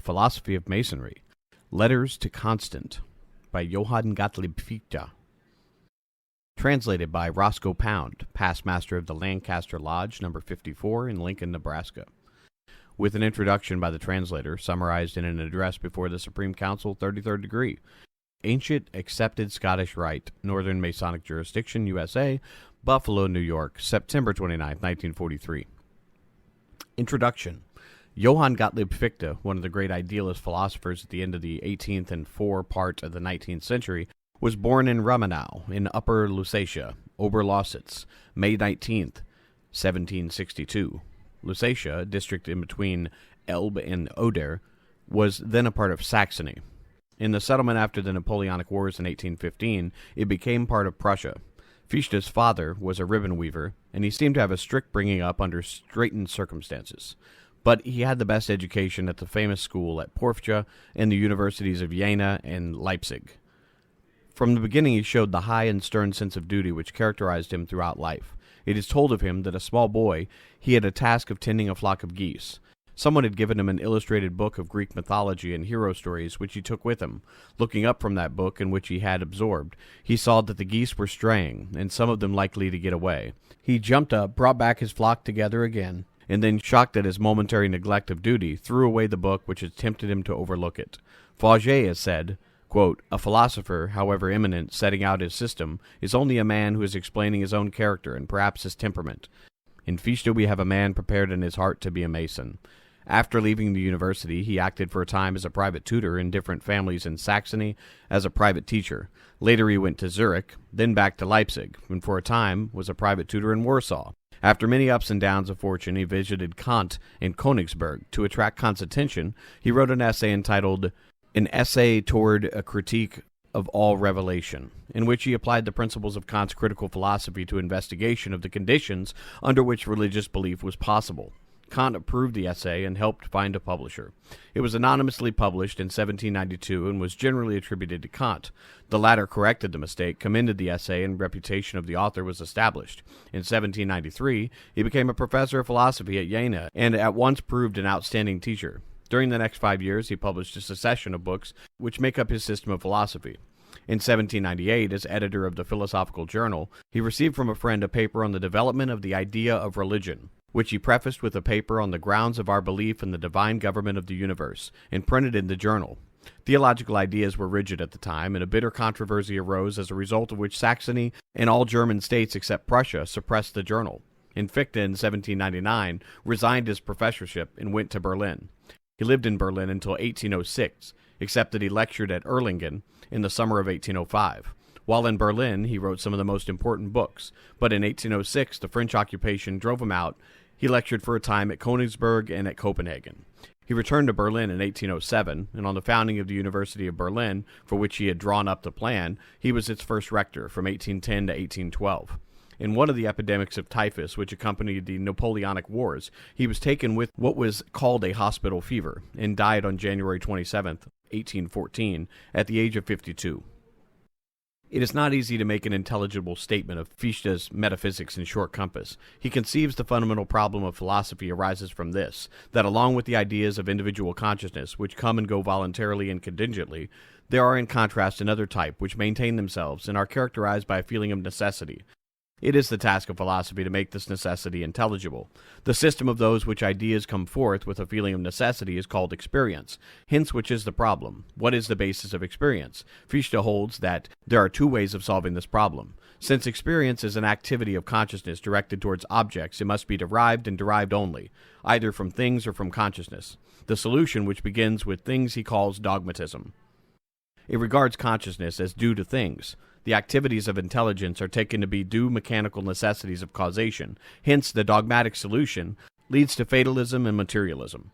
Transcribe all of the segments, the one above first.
Philosophy of Masonry, Letters to Constant, by Johann Gottlieb Fichte. Translated by Roscoe Pound, past master of the Lancaster Lodge, number 54 in Lincoln, Nebraska. With an introduction by the translator, summarized in an address before the Supreme Council, 33rd degree. Ancient Accepted Scottish Rite, Northern Masonic Jurisdiction, USA, Buffalo, New York, September 29, 1943. Introduction. Johann Gottlieb Fichte, one of the great idealist philosophers at the end of the 18th and part of the 19th century, was born in Rummenau, in Upper Lusatia, Oberlausitz, May 19, 1762. Lusatia, a district in between Elbe and Oder, was then a part of Saxony. In the settlement after the Napoleonic Wars in 1815, it became part of Prussia. Fichte's father was a ribbon weaver, and he seemed to have a strict bringing up under straitened circumstances. But he had the best education at the famous school at Porfja and the universities of Jena and Leipzig. From the beginning he showed the high and stern sense of duty which characterized him throughout life. It is told of him that a small boy he had a task of tending a flock of geese. Someone had given him an illustrated book of Greek mythology and hero stories which he took with him. Looking up from that book in which he had absorbed, he saw that the geese were straying, and some of them likely to get away. He jumped up, brought back his flock together again, and then, shocked at his momentary neglect of duty, threw away the book which had tempted him to overlook it. Fauget has said, quote, "A philosopher, however eminent, setting out his system, is only a man who is explaining his own character and perhaps his temperament. In Fichte we have a man prepared in his heart to be a Mason." After leaving the university, he acted for a time as a private tutor in different families in Saxony, as a private teacher. Later he went to Zurich, then back to Leipzig, and for a time was a private tutor in Warsaw. After many ups and downs of fortune, he visited Kant in Königsberg. To attract Kant's attention, he wrote an essay entitled An Essay Toward a Critique of All Revelation, in which he applied the principles of Kant's critical philosophy to investigation of the conditions under which religious belief was possible. Kant approved the essay and helped find a publisher. It was anonymously published in 1792 and was generally attributed to Kant. The latter corrected the mistake, commended the essay, and reputation of the author was established. In 1793, he became a professor of philosophy at Jena and at once proved an outstanding teacher. During the next 5 years, he published a succession of books which make up his system of philosophy. In 1798, as editor of the Philosophical Journal, he received from a friend a paper on the development of the idea of religion, which he prefaced with a paper on the grounds of our belief in the divine government of the universe, and printed in the journal. Theological ideas were rigid at the time, and a bitter controversy arose as a result of which Saxony and all German states except Prussia suppressed the journal. And Fichte in 1799 resigned his professorship and went to Berlin. He lived in Berlin until 1806, except that he lectured at Erlangen in the summer of 1805. While in Berlin, he wrote some of the most important books, but in 1806 the French occupation drove him out. He lectured for a time at Königsberg and at Copenhagen. He returned to Berlin in 1807, and on the founding of the University of Berlin, for which he had drawn up the plan, he was its first rector from 1810 to 1812. In one of the epidemics of typhus which accompanied the Napoleonic Wars, he was taken with what was called a hospital fever, and died on January 27, 1814, at the age of 52. It is not easy to make an intelligible statement of Fichte's metaphysics in short compass. He conceives the fundamental problem of philosophy arises from this, that along with the ideas of individual consciousness, which come and go voluntarily and contingently, there are in contrast another type which maintain themselves and are characterized by a feeling of necessity. It is the task of philosophy to make this necessity intelligible. The system of those which ideas come forth with a feeling of necessity is called experience. Hence, which is the problem? What is the basis of experience? Fichte holds that there are two ways of solving this problem. Since experience is an activity of consciousness directed towards objects, it must be derived and derived only, either from things or from consciousness. The solution, which begins with things, he calls dogmatism. It regards consciousness as due to things. The activities of intelligence are taken to be due mechanical necessities of causation. Hence, the dogmatic solution leads to fatalism and materialism.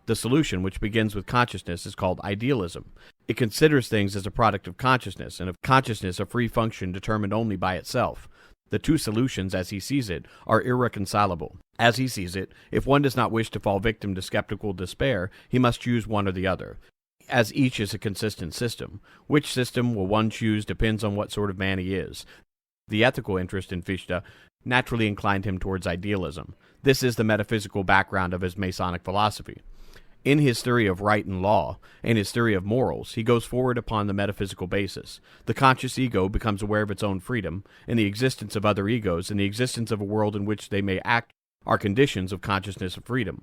The solution, which begins with consciousness, is called idealism. It considers things as a product of consciousness, and of consciousness a free function determined only by itself. The two solutions, as he sees it, are irreconcilable. As he sees it, if one does not wish to fall victim to skeptical despair, he must choose one or the other, as each is a consistent system. Which system will one choose depends on what sort of man he is. The ethical interest in Fichte naturally inclined him towards idealism. This is the metaphysical background of his Masonic philosophy. In his theory of right and law, and his theory of morals, he goes forward upon the metaphysical basis. The conscious ego becomes aware of its own freedom, and the existence of other egos, and the existence of a world in which they may act are conditions of consciousness of freedom.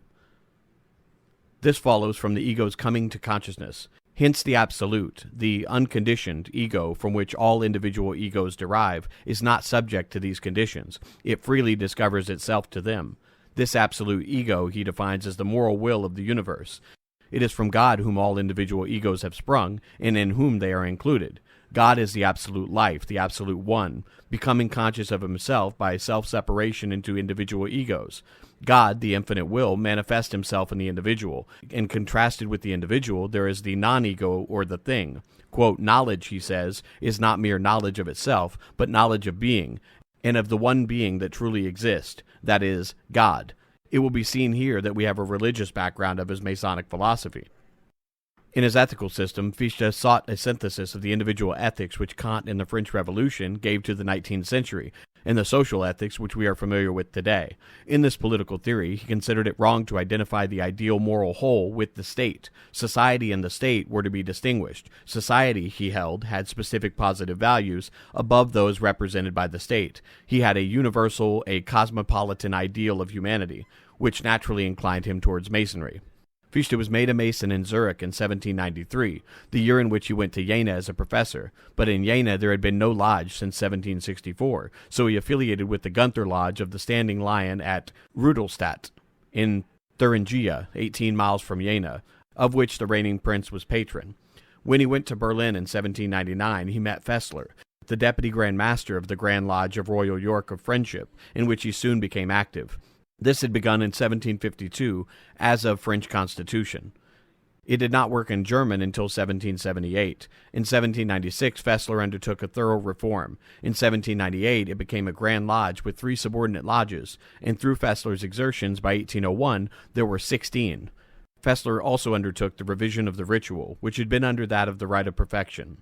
This follows from the ego's coming to consciousness. Hence the absolute, the unconditioned ego from which all individual egos derive, is not subject to these conditions. It freely discovers itself to them. This absolute ego he defines as the moral will of the universe. It is from God whom all individual egos have sprung, and in whom they are included. God is the absolute life, the absolute one, becoming conscious of himself by self-separation into individual egos. God, the infinite will, manifests himself in the individual, and contrasted with the individual, there is the non-ego or the thing. Quote, knowledge, he says, is not mere knowledge of itself, but knowledge of being, and of the one being that truly exists, that is, God. It will be seen here that we have a religious background of his Masonic philosophy. In his ethical system, Fichte sought a synthesis of the individual ethics which Kant in the French Revolution gave to the 19th century, and the social ethics which we are familiar with today. In this political theory, he considered it wrong to identify the ideal moral whole with the state. Society and the state were to be distinguished. Society, he held, had specific positive values above those represented by the state. He had a universal, a cosmopolitan ideal of humanity, which naturally inclined him towards Masonry. Fichte was made a Mason in Zurich in 1793, the year in which he went to Jena as a professor, but in Jena there had been no lodge since 1764, so he affiliated with the Gunther Lodge of the Standing Lion at Rudolstadt in Thuringia, 18 miles from Jena, of which the reigning prince was patron. When he went to Berlin in 1799, he met Fessler, the deputy Grand Master of the Grand Lodge of Royal York of Friendship, in which he soon became active. This had begun in 1752 as of French Constitution. It did not work in German until 1778. In 1796, Fessler undertook a thorough reform. In 1798, it became a Grand Lodge with 3 subordinate lodges, and through Fessler's exertions by 1801, there were 16. Fessler also undertook the revision of the ritual, which had been under that of the rite of perfection.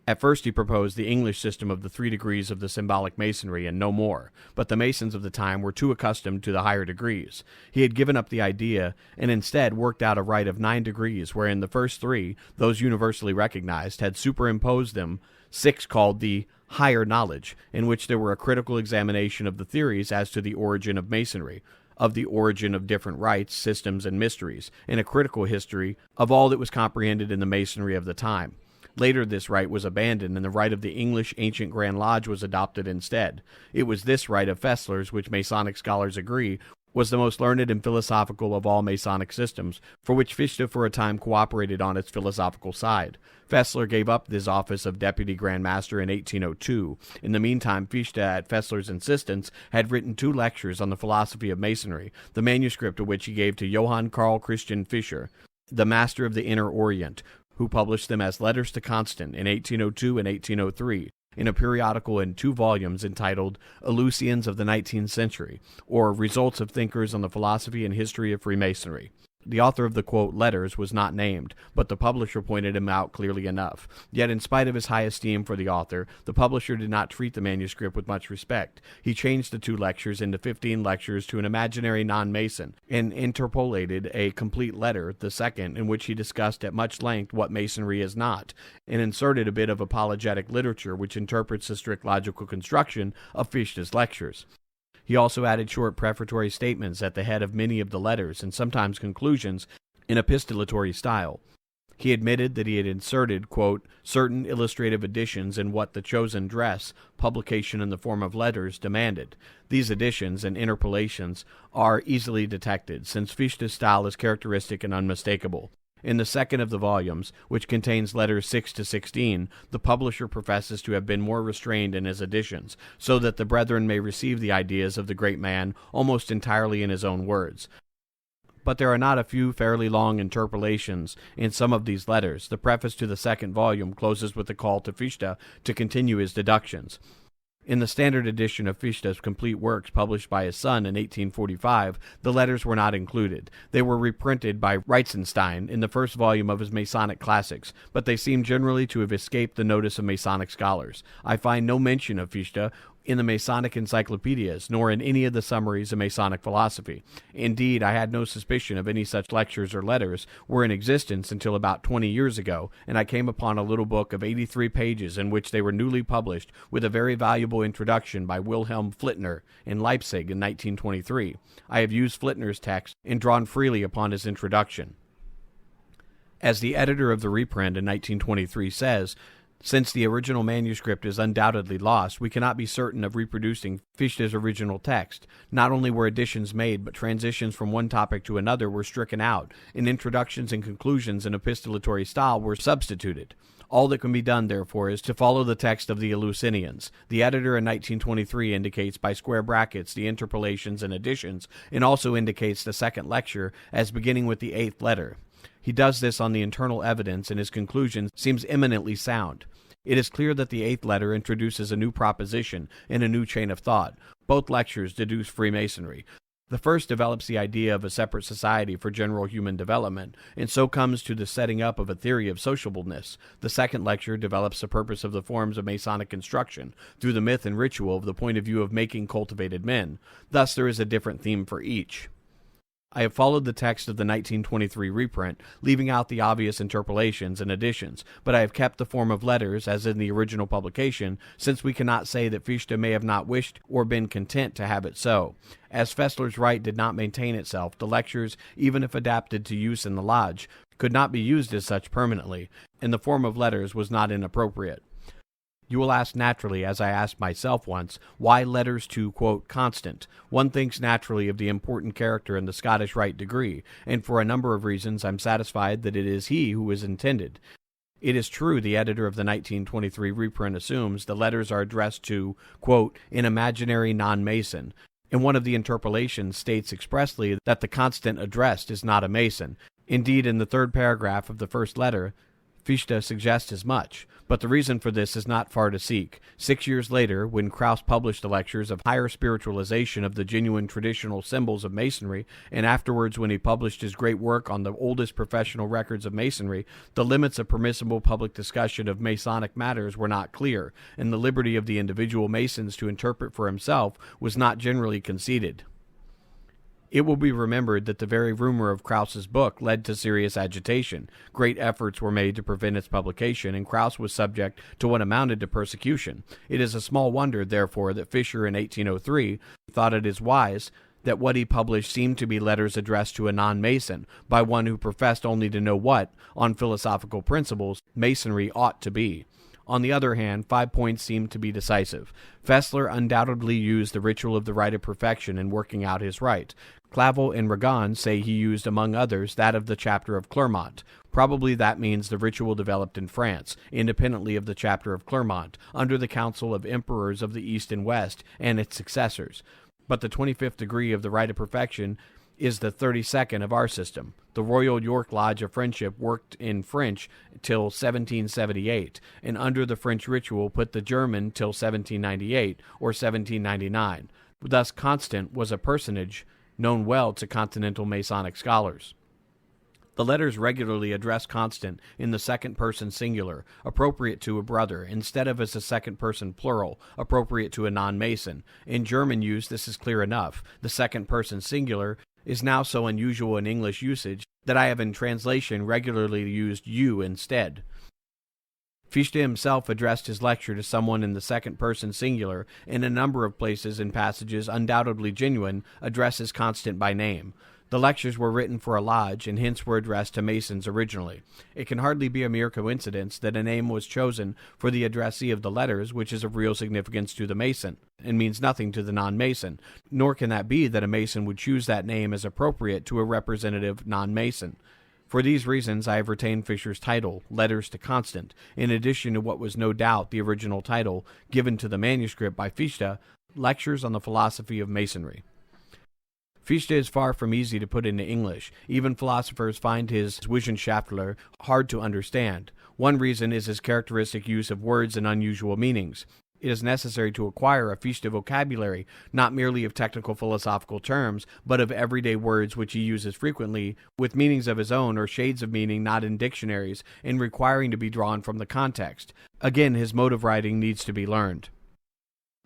At first he proposed the English system of the 3 degrees of the symbolic masonry and no more, but the Masons of the time were too accustomed to the higher degrees. He had given up the idea and instead worked out a rite of 9 degrees wherein the first 3, those universally recognized, had superimposed them 6 called the higher knowledge, in which there were a critical examination of the theories as to the origin of Masonry, of the origin of different rites, systems, and mysteries, and a critical history of all that was comprehended in the Masonry of the time. Later this rite was abandoned, and the rite of the English Ancient Grand Lodge was adopted instead. It was this rite of Fessler's, which Masonic scholars agree, was the most learned and philosophical of all Masonic systems, for which Fichte for a time cooperated on its philosophical side. Fessler gave up his office of Deputy Grand Master in 1802. In the meantime, Fichte, at Fessler's insistence, had written 2 lectures on the philosophy of Masonry, the manuscript of which he gave to Johann Carl Christian Fischer, the Master of the Inner Orient, who published them as Letters to Constant in 1802 and 1803, in a periodical in 2 volumes entitled Eleusinians of the 19th Century, or Results of Thinkers on the Philosophy and History of Freemasonry. The author of the, quote, letters was not named, but the publisher pointed him out clearly enough. Yet in spite of his high esteem for the author, the publisher did not treat the manuscript with much respect. He changed the 2 lectures into 15 lectures to an imaginary non-Mason, and interpolated a complete letter, the second, in which he discussed at much length what Masonry is not, and inserted a bit of apologetic literature which interprets the strict logical construction of Fichte's lectures. He also added short prefatory statements at the head of many of the letters, and sometimes conclusions, in epistolatory style. He admitted that he had inserted, quote, certain illustrative additions in what the chosen dress, publication in the form of letters, demanded. These additions and interpolations are easily detected, since Fichte's style is characteristic and unmistakable. In the second of the volumes, which contains letters 6 to 16, the publisher professes to have been more restrained in his additions, so that the brethren may receive the ideas of the great man almost entirely in his own words. But there are not a few fairly long interpolations in some of these letters. The preface to the second volume closes with a call to Fichte to continue his deductions. In the standard edition of Fichte's complete works published by his son in 1845, the letters were not included. They were reprinted by Reitzenstein in the first volume of his Masonic Classics, but they seem generally to have escaped the notice of Masonic scholars. I find no mention of Fichte in the Masonic encyclopedias, nor in any of the summaries of Masonic philosophy. Indeed, I had no suspicion of any such lectures or letters were in existence until about 20 years ago, and I came upon a little book of 83 pages in which they were newly published with a very valuable introduction by Wilhelm Flittner in Leipzig in 1923. I have used Flittner's text and drawn freely upon his introduction. As the editor of the reprint in 1923 says, since the original manuscript is undoubtedly lost, we cannot be certain of reproducing Fichte's original text. Not only were additions made, but transitions from one topic to another were stricken out, and introductions and conclusions in epistolatory style were substituted. All that can be done, therefore, is to follow the text of the Eleusinians. The editor in 1923 indicates by square brackets the interpolations and additions, and also indicates the second lecture as beginning with the 8th letter. He does this on the internal evidence, and his conclusion seems eminently sound. It is clear that the 8th letter introduces a new proposition and a new chain of thought. Both lectures deduce Freemasonry. The first develops the idea of a separate society for general human development, and so comes to the setting up of a theory of sociableness. The second lecture develops the purpose of the forms of Masonic construction through the myth and ritual of the point of view of making cultivated men. Thus there is a different theme for each. I have followed the text of the 1923 reprint, leaving out the obvious interpolations and additions, but I have kept the form of letters as in the original publication, since we cannot say that Fichte may have not wished or been content to have it so. As Fessler's right did not maintain itself, the lectures, even if adapted to use in the lodge, could not be used as such permanently, and the form of letters was not inappropriate. You will ask naturally, as I asked myself once, why letters to, quote, Constant? One thinks naturally of the important character in the Scottish Rite degree, and for a number of reasons I'm satisfied that it is he who is intended. It is true the editor of the 1923 reprint assumes the letters are addressed to, quote, an imaginary non-Mason, and one of the interpolations states expressly that the Constant addressed is not a Mason. Indeed, in the 3rd paragraph of the first letter, Fichte suggests as much, but the reason for this is not far to seek. 6 years later, when Krauss published the lectures of higher spiritualization of the genuine traditional symbols of Masonry, and afterwards when he published his great work on the oldest professional records of Masonry, the limits of permissible public discussion of Masonic matters were not clear, and the liberty of the individual Masons to interpret for himself was not generally conceded. It will be remembered that the very rumor of Krauss's book led to serious agitation. Great efforts were made to prevent its publication, and Krauss was subject to what amounted to persecution. It is a small wonder, therefore, that Fischer in 1803 thought it is wise that what he published seemed to be letters addressed to a non-Mason, by one who professed only to know what, on philosophical principles, Masonry ought to be. On the other hand, 5 points seem to be decisive. Fessler undoubtedly used the ritual of the rite of perfection in working out his rite. Clavel and Ragon say he used, among others, that of the chapter of Clermont. Probably that means the ritual developed in France, independently of the chapter of Clermont, under the council of emperors of the East and West and its successors. But the 25th degree of the rite of perfection is the 32nd of our system. The Royal York Lodge of Friendship worked in French till 1778, and under the French ritual put the German till 1798 or 1799. Thus Constant was a personage known well to continental Masonic scholars. The letters regularly address Constant in the second person singular, appropriate to a brother, instead of as a second person plural, appropriate to a non-Mason. In German use, this is clear enough. The second person singular is now so unusual in English usage that I have in translation regularly used you instead. Fichte himself addressed his lecture to someone in the second person singular, and a number of places and passages undoubtedly genuine addresses Constant by name. The lectures were written for a lodge, and hence were addressed to Masons originally. It can hardly be a mere coincidence that a name was chosen for the addressee of the letters, which is of real significance to the Mason, and means nothing to the non-Mason, nor can that be that a Mason would choose that name as appropriate to a representative non-Mason. For these reasons, I have retained Fischer's title, Letters to Constant, in addition to what was no doubt the original title given to the manuscript by Fichte, Lectures on the Philosophy of Masonry. Fichte is far from easy to put into English. Even philosophers find his Wissenschaftler hard to understand. One reason is his characteristic use of words and unusual meanings. It is necessary to acquire a Fichte vocabulary, not merely of technical philosophical terms, but of everyday words which he uses frequently, with meanings of his own or shades of meaning not in dictionaries, and requiring to be drawn from the context. Again, his mode of writing needs to be learned.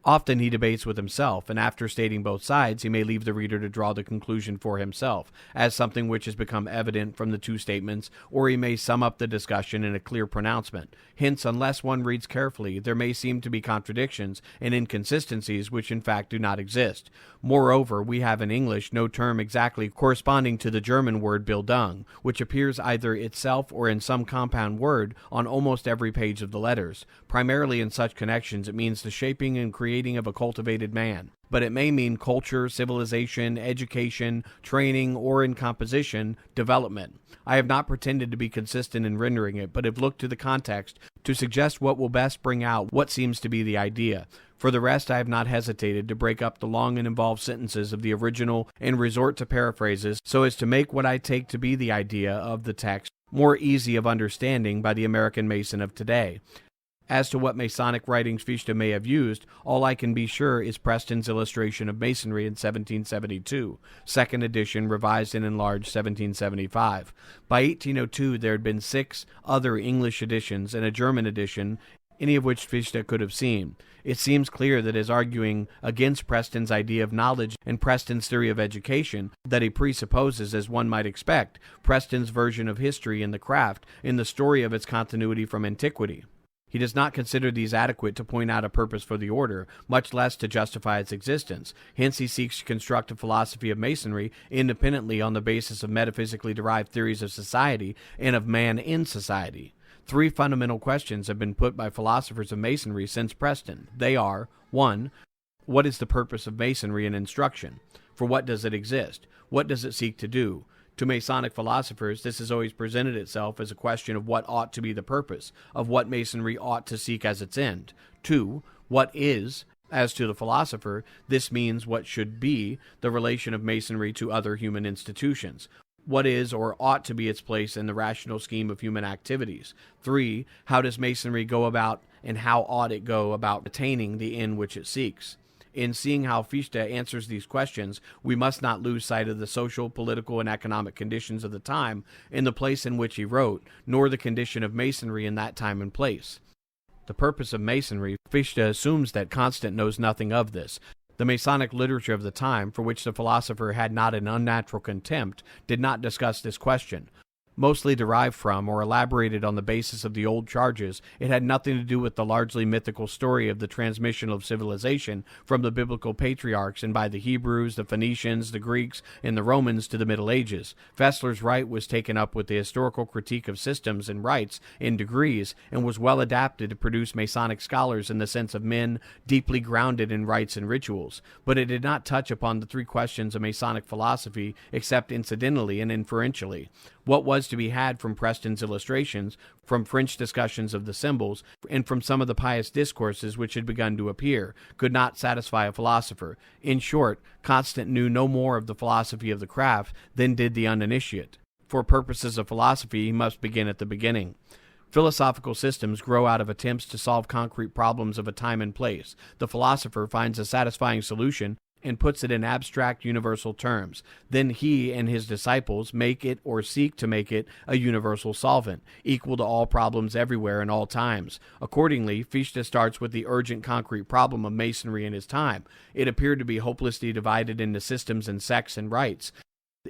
Often he debates with himself, and after stating both sides, he may leave the reader to draw the conclusion for himself, as something which has become evident from the two statements, or he may sum up the discussion in a clear pronouncement. Hence, unless one reads carefully, there may seem to be contradictions and inconsistencies which in fact do not exist. Moreover, we have in English no term exactly corresponding to the German word Bildung, which appears either itself or in some compound word on almost every page of the letters. Primarily in such connections, it means the shaping and creating of a cultivated man, but it may mean culture, civilization, education, training, or in composition, development. I have not pretended to be consistent in rendering it, but have looked to the context to suggest what will best bring out what seems to be the idea. For the rest, I have not hesitated to break up the long and involved sentences of the original and resort to paraphrases so as to make what I take to be the idea of the text more easy of understanding by the American Mason of today. As to what Masonic writings Fichte may have used, all I can be sure is Preston's illustration of Masonry in 1772, second edition, revised and enlarged 1775. By 1802 there had been 6 other English editions and a German edition, any of which Fichte could have seen. It seems clear that as arguing against Preston's idea of knowledge and Preston's theory of education, that he presupposes, as one might expect, Preston's version of history in the craft in the story of its continuity from antiquity. He does not consider these adequate to point out a purpose for the order, much less to justify its existence. Hence he seeks to construct a philosophy of Masonry independently on the basis of metaphysically derived theories of society and of man in society. 3 fundamental questions have been put by philosophers of Masonry since Preston. They are: 1. What is the purpose of Masonry in instruction? For what does it exist? What does it seek to do? To Masonic philosophers, this has always presented itself as a question of what ought to be the purpose, of what Masonry ought to seek as its end. 2. What is, as to the philosopher, this means what should be the relation of Masonry to other human institutions. What is or ought to be its place in the rational scheme of human activities. 3. How does Masonry go about and how ought it go about attaining the end which it seeks? In seeing how Fichte answers these questions, we must not lose sight of the social, political, and economic conditions of the time and the place in which he wrote, nor the condition of Masonry in that time and place. The purpose of Masonry, Fichte assumes that Constant knows nothing of this. The Masonic literature of the time, for which the philosopher had not an unnatural contempt, did not discuss this question. Mostly derived from or elaborated on the basis of the old charges, it had nothing to do with the largely mythical story of the transmission of civilization from the biblical patriarchs and by the Hebrews, the Phoenicians, the Greeks, and the Romans to the Middle Ages. Fessler's right was taken up with the historical critique of systems and rites in degrees, and was well adapted to produce Masonic scholars in the sense of men deeply grounded in rites and rituals. But it did not touch upon the 3 questions of Masonic philosophy except incidentally and inferentially. What was to be had from Preston's illustrations, from French discussions of the symbols, and from some of the pious discourses which had begun to appear, could not satisfy a philosopher. In short, Constant knew no more of the philosophy of the craft than did the uninitiate. For purposes of philosophy, he must begin at the beginning. Philosophical systems grow out of attempts to solve concrete problems of a time and place. The philosopher finds a satisfying solution and puts it in abstract universal terms. Then he and his disciples make it or seek to make it a universal solvent, equal to all problems everywhere and all times. Accordingly, Fichte starts with the urgent concrete problem of Masonry in his time. It appeared to be hopelessly divided into systems and sects and rites.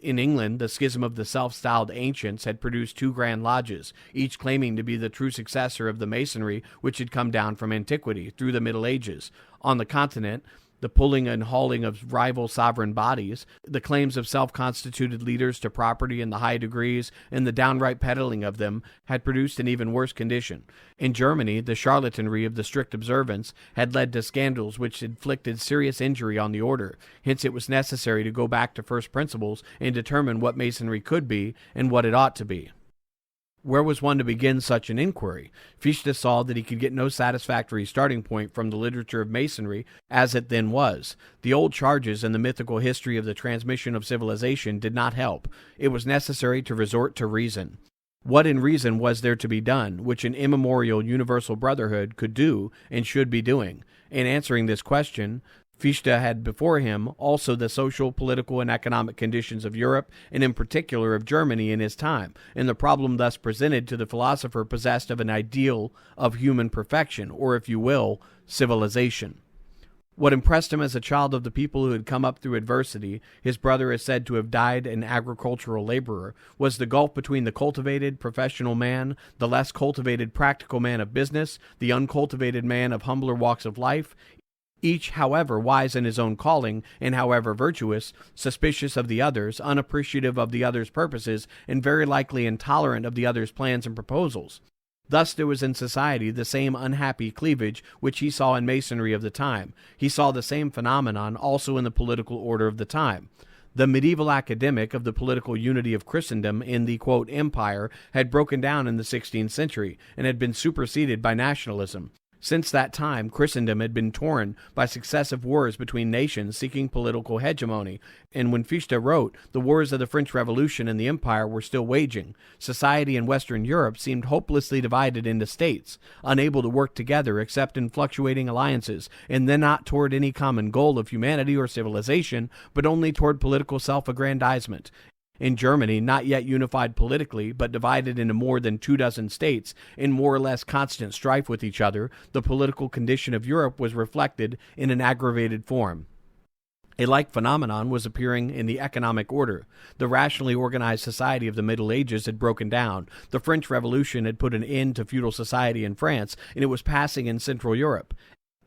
In England, the schism of the self-styled ancients had produced 2 grand lodges, each claiming to be the true successor of the Masonry which had come down from antiquity through the Middle Ages. On the continent, the pulling and hauling of rival sovereign bodies, the claims of self-constituted leaders to property in the high degrees, and the downright peddling of them had produced an even worse condition. In Germany, the charlatanry of the strict observance had led to scandals which inflicted serious injury on the order. Hence it was necessary to go back to first principles and determine what Masonry could be and what it ought to be. Where was one to begin such an inquiry? Fichte saw that he could get no satisfactory starting point from the literature of Masonry as it then was. The old charges and the mythical history of the transmission of civilization did not help. It was necessary to resort to reason. What in reason was there to be done, which an immemorial universal brotherhood could do and should be doing? In answering this question, Fichte had before him also the social, political, and economic conditions of Europe, and in particular of Germany in his time, and the problem thus presented to the philosopher possessed of an ideal of human perfection, or, if you will, civilization. What impressed him as a child of the people who had come up through adversity, his brother is said to have died an agricultural laborer, was the gulf between the cultivated professional man, the less cultivated practical man of business, the uncultivated man of humbler walks of life, each, however, wise in his own calling, and however virtuous, suspicious of the others, unappreciative of the other's purposes, and very likely intolerant of the other's plans and proposals. Thus there was in society the same unhappy cleavage which he saw in Masonry of the time. He saw the same phenomenon also in the political order of the time. The medieval academic of the political unity of Christendom in the, quote, empire had broken down in the 16th century and had been superseded by nationalism. Since that time, Christendom had been torn by successive wars between nations seeking political hegemony, and when Fichte wrote, the wars of the French Revolution and the Empire were still waging. Society in Western Europe seemed hopelessly divided into states, unable to work together except in fluctuating alliances, and then not toward any common goal of humanity or civilization, but only toward political self-aggrandizement. In Germany, not yet unified politically, but divided into more than 24 states, in more or less constant strife with each other, the political condition of Europe was reflected in an aggravated form. A like phenomenon was appearing in the economic order. The rationally organized society of the Middle Ages had broken down. The French Revolution had put an end to feudal society in France, and it was passing in Central Europe.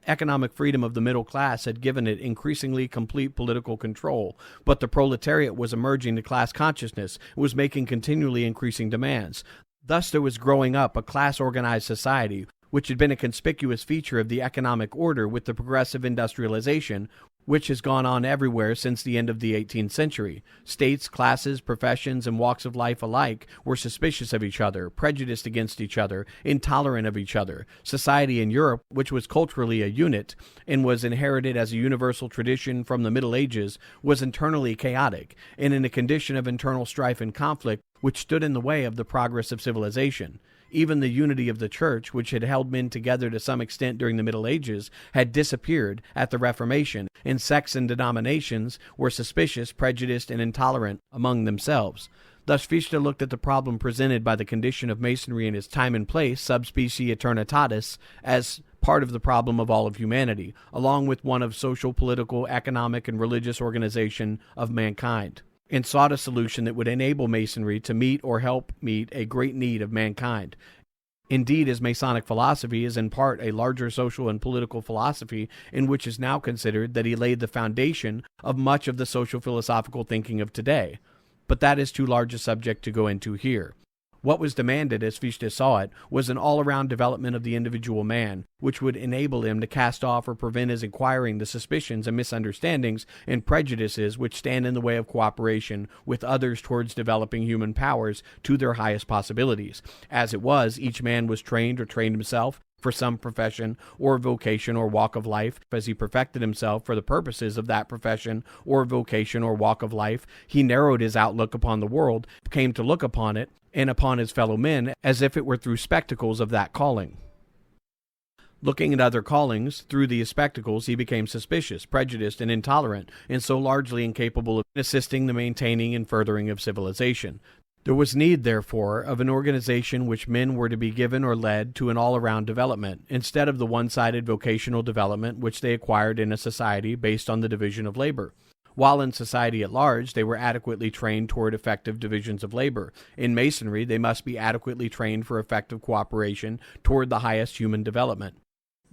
Economic freedom of the middle class had given it increasingly complete political control, but the proletariat was emerging to class consciousness and was making continually increasing demands. Thus there was growing up a class-organized society, which had been a conspicuous feature of the economic order with the progressive industrialization, which has gone on everywhere since the end of the 18th century. States, classes, professions, and walks of life alike were suspicious of each other, prejudiced against each other, intolerant of each other. Society in Europe, which was culturally a unit and was inherited as a universal tradition from the Middle Ages, was internally chaotic and in a condition of internal strife and conflict which stood in the way of the progress of civilization. Even the unity of the Church, which had held men together to some extent during the Middle Ages, had disappeared at the Reformation, and sects and denominations were suspicious, prejudiced, and intolerant among themselves. Thus Fichte looked at the problem presented by the condition of Masonry in its time and place, sub specie aeternitatis, as part of the problem of all of humanity, along with one of social, political, economic, and religious organization of mankind, and sought a solution that would enable Masonry to meet or help meet a great need of mankind. Indeed, his Masonic philosophy is in part a larger social and political philosophy in which is now considered that he laid the foundation of much of the social philosophical thinking of today. But that is too large a subject to go into here. What was demanded, as Fichte saw it, was an all-around development of the individual man, which would enable him to cast off or prevent his acquiring the suspicions and misunderstandings and prejudices which stand in the way of cooperation with others towards developing human powers to their highest possibilities. As it was, each man was trained or trained himself for some profession or vocation or walk of life. As he perfected himself for the purposes of that profession or vocation or walk of life, he narrowed his outlook upon the world, came to look upon it and upon his fellow men as if it were through spectacles of that calling. Looking at other callings through these spectacles, he became suspicious, prejudiced, and intolerant, and so largely incapable of assisting the maintaining and furthering of civilization. There was need, therefore, of an organization which men were to be given or led to an all-around development, instead of the one-sided vocational development which they acquired in a society based on the division of labor. While in society at large, they were adequately trained toward effective divisions of labor. In Masonry, they must be adequately trained for effective cooperation toward the highest human development.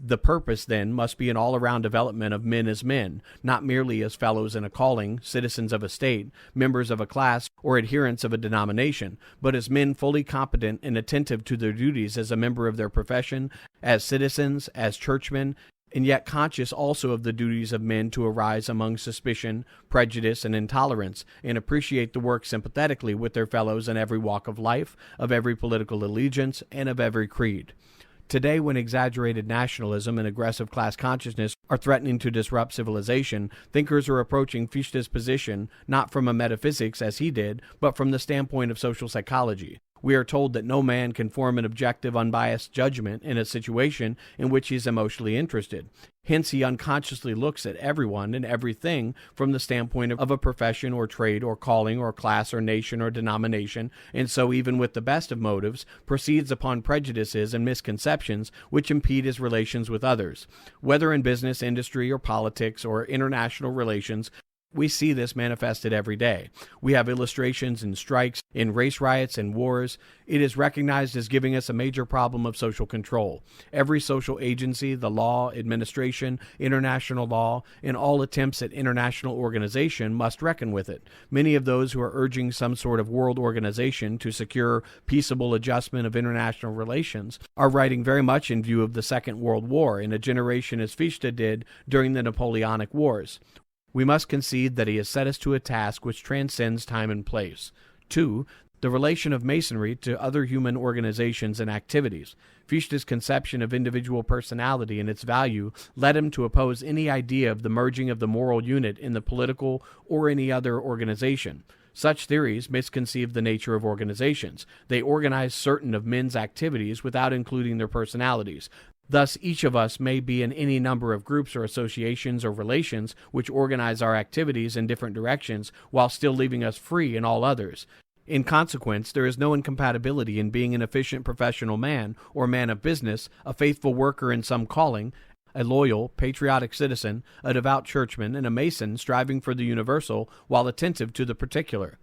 The purpose, then, must be an all-around development of men as men, not merely as fellows in a calling, citizens of a state, members of a class, or adherents of a denomination, but as men fully competent and attentive to their duties as a member of their profession, as citizens, as churchmen, and yet conscious also of the duties of men to arise among suspicion, prejudice, and intolerance, and appreciate the work sympathetically with their fellows in every walk of life, of every political allegiance, and of every creed. Today, when exaggerated nationalism and aggressive class consciousness are threatening to disrupt civilization, thinkers are approaching Fichte's position not from a metaphysics as he did, but from the standpoint of social psychology. We are told that no man can form an objective, unbiased judgment in a situation in which he is emotionally interested. Hence, he unconsciously looks at everyone and everything from the standpoint of a profession or trade or calling or class or nation or denomination, and so, even with the best of motives, proceeds upon prejudices and misconceptions which impede his relations with others. Whether in business, industry, or politics, or international relations, we see this manifested every day. We have illustrations in strikes, in race riots, and wars. It is recognized as giving us a major problem of social control. Every social agency, the law, administration, international law, and all attempts at international organization must reckon with it. Many of those who are urging some sort of world organization to secure peaceable adjustment of international relations are writing very much in view of the Second World War in a generation as Fichte did during the Napoleonic Wars. We must concede that he has set us to a task which transcends time and place. 2. The relation of Masonry to other human organizations and activities. Fichte's conception of individual personality and its value led him to oppose any idea of the merging of the moral unit in the political or any other organization. Such theories misconceive the nature of organizations. They organize certain of men's activities without including their personalities. Thus, each of us may be in any number of groups or associations or relations which organize our activities in different directions while still leaving us free in all others. In consequence, there is no incompatibility in being an efficient professional man or man of business, a faithful worker in some calling, a loyal, patriotic citizen, a devout churchman, and a Mason striving for the universal while attentive to the particular.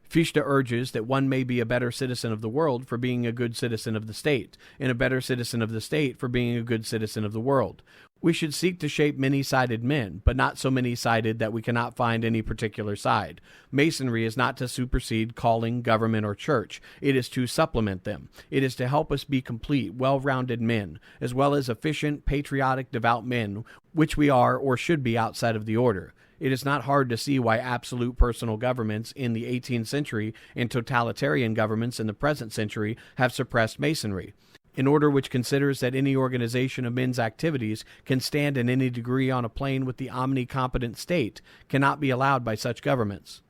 Fichte urges that one may be a better citizen of the world for being a good citizen of the state, and a better citizen of the state for being a good citizen of the world. We should seek to shape many-sided men, but not so many-sided that we cannot find any particular side. Masonry is not to supersede calling, government, or church. It is to supplement them. It is to help us be complete, well-rounded men, as well as efficient, patriotic, devout men, which we are or should be outside of the order. It is not hard to see why absolute personal governments in the 18th century and totalitarian governments in the present century have suppressed Masonry. An order which considers that any organization of men's activities can stand in any degree on a plane with the omnicompetent state cannot be allowed by such governments.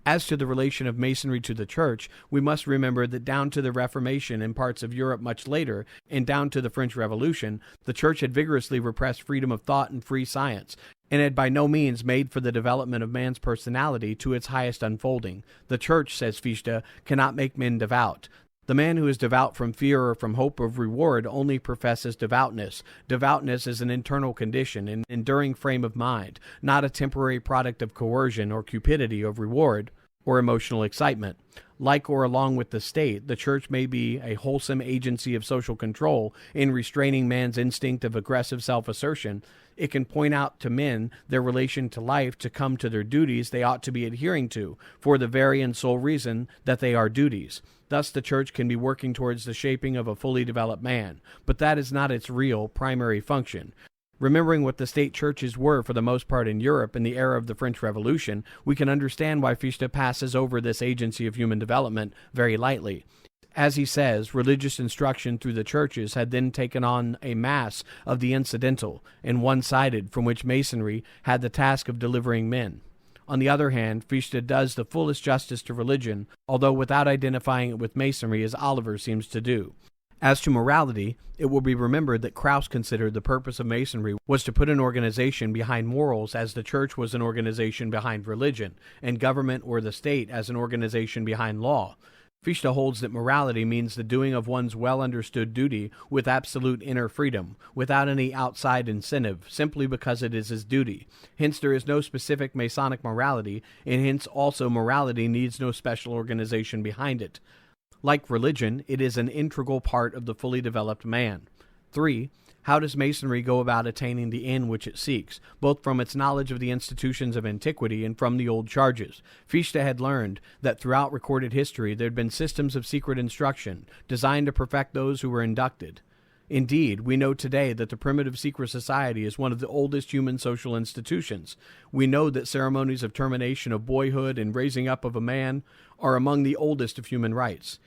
As to the relation of Masonry to the Church, we must remember that down to the Reformation in parts of Europe much later, and down to the French Revolution, the Church had vigorously repressed freedom of thought and free science, and had by no means made for the development of man's personality to its highest unfolding. The Church, says Fichte, cannot make men devout. The man who is devout from fear or from hope of reward only professes devoutness. Devoutness is an internal condition, an enduring frame of mind, not a temporary product of coercion or cupidity of reward or emotional excitement. Like or along with the state, the Church may be a wholesome agency of social control in restraining man's instinct of aggressive self-assertion. It can point out to men their relation to life to come to their duties they ought to be adhering to, for the very and sole reason that they are duties. Thus the Church can be working towards the shaping of a fully developed man, but that is not its real, primary function. Remembering what the state churches were for the most part in Europe in the era of the French Revolution, we can understand why Fichte passes over this agency of human development very lightly. As he says, religious instruction through the churches had then taken on a mass of the incidental and one-sided from which Masonry had the task of delivering men. On the other hand, Fichte does the fullest justice to religion, although without identifying it with Masonry as Oliver seems to do. As to morality, it will be remembered that Krauss considered the purpose of Masonry was to put an organization behind morals as the Church was an organization behind religion, and government or the state as an organization behind law. Fichte holds that morality means the doing of one's well-understood duty with absolute inner freedom, without any outside incentive, simply because it is his duty. Hence there is no specific Masonic morality, and hence also morality needs no special organization behind it. Like religion, it is an integral part of the fully developed man. 3. How does Masonry go about attaining the end which it seeks, both from its knowledge of the institutions of antiquity and from the old charges? Fichte had learned that throughout recorded history there had been systems of secret instruction, designed to perfect those who were inducted. Indeed, we know today that the primitive secret society is one of the oldest human social institutions. We know that ceremonies of termination of boyhood and raising up of a man are among the oldest of human rights.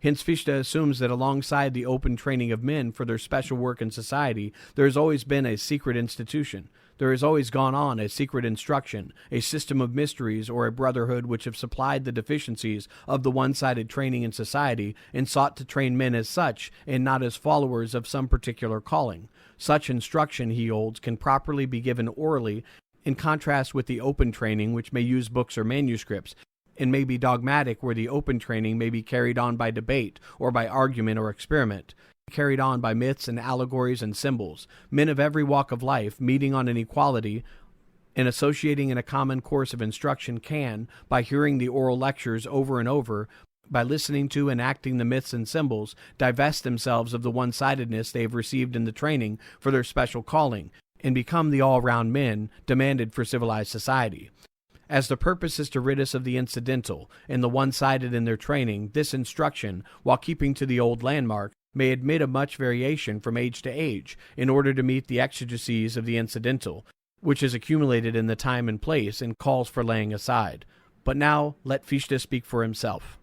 Hence, Fichte assumes that alongside the open training of men for their special work in society, there has always been a secret institution. There has always gone on a secret instruction, a system of mysteries, or a brotherhood which have supplied the deficiencies of the one-sided training in society and sought to train men as such and not as followers of some particular calling. Such instruction, he holds, can properly be given orally, in contrast with the open training which may use books or manuscripts, and may be dogmatic where the open training may be carried on by debate or by argument or experiment, carried on by myths and allegories and symbols. Men of every walk of life, meeting on an equality and associating in a common course of instruction, can, by hearing the oral lectures over and over, by listening to and acting the myths and symbols, divest themselves of the one-sidedness they have received in the training for their special calling, and become the all-round men demanded for civilized society. As the purpose is to rid us of the incidental and the one-sided in their training, this instruction, while keeping to the old landmark, may admit of much variation from age to age, in order to meet the exigencies of the incidental, which is accumulated in the time and place and calls for laying aside. But now let Fichte speak for himself.